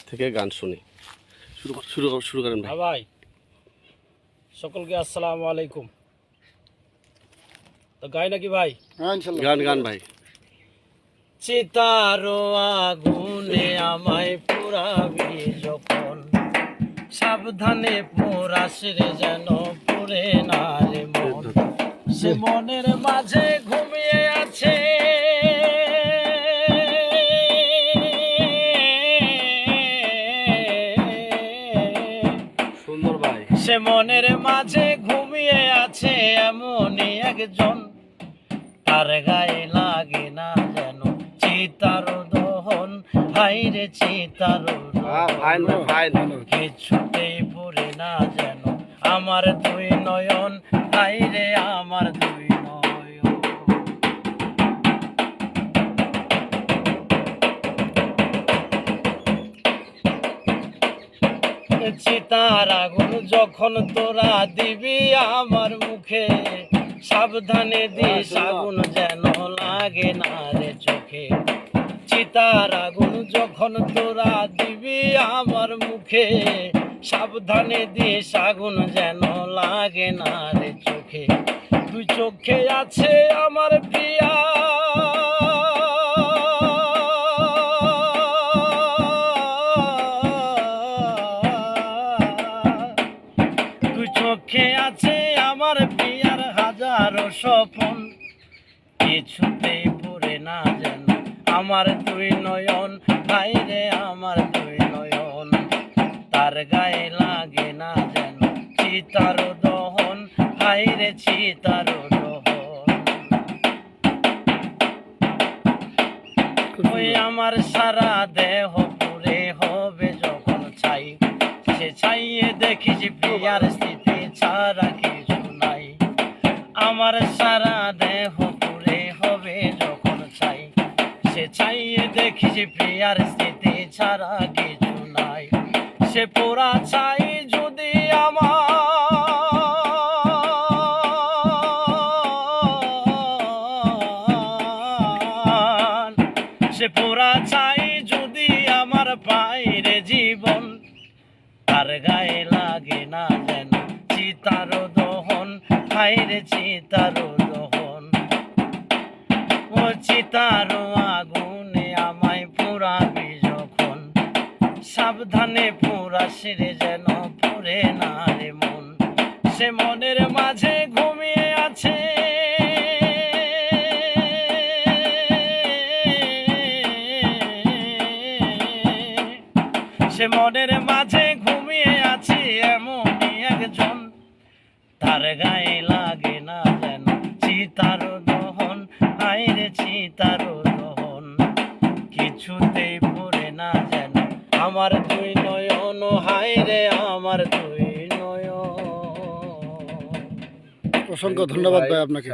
থেকে গান শুনি। শুরু করেন ভাই। ভাই সকলকে আসসালামু আলাইকুম। তো গাই নাকি ভাই? গান ভাই। চিতারো আগুনে আমায় পুরাবি যখন, সাবধানে পোড়াস রে যেন পুড়ে না রে মন। সে মনের মাঝে ঘুমিয়ে আছে সুন্দর ভাই। সে মনের মাঝে ঘুমিয়ে আছে এমনই একজন, তার গায়ে লাগে না যেন চিতার দহন। হাইরে চিতার কিছুতেই পড়ে না যেন আমার দুই নয়ন। হাইরে আমার দুই নয়ন। চিতার আগুন যখন তোরা দিবি আমার মুখে, সাবধানে দিস আগুন যেন লাগে না রে চোখে। চিতার আগুন যখন তোরা দিবি আমার মুখে, সাবধানে দিস আগুন যেন লাগে না রে চোখে। তুই চোখে আছে আমার প্রিয়া, তুই চোখে আছে আমার প্রিয়ার হাজারো স্বপন। কিছুতেই পড়ে না যেন আমার দুই নয়ন। ভাইরে আমার দুই নয়ন, তার গায়ে লাগে না যেন চিতার দহন। ভাইরে চিতার দহন। ওই আমার সারা দেহ পুরে হবে যখন ছাই, সে ছাইয়ে দেখিস প্রিয়ার স্মৃতি ছাড়া কিছু নাই। আমার সারা দেহ পুরে হবে যখন ছাই, সে ছাইয়ে দেখিস প্রিয়ার স্মৃতি ছাড়া কিছু নাই। সে পোড়া ছাই যদি আমার, সে পোড়া ছাই যদি আমার পাইরে জীবন, তার গায়ে লাগে না যেন চিতার দহন। হাইরে চিতার দহন। ও চিতার আগুনে আমায় পোড়াবি যখন, সাবধানে পোড়াস রে যেন পুড়ে না রে মন। সে মনের মাঝে ঘুমিয়ে আছে সে মনের মাঝে ঘুমিয়ে আছে এমনই একজন, তার গায়ে লাগে না যেন চিতার দহন। হাইরে চিতার দহন। কিছুতেই পড়ে না যেন আমার দুই নয়ন। হাইরে আমার দুই নয়ন। অসংখ্য ধন্যবাদ ভাই আপনাকে।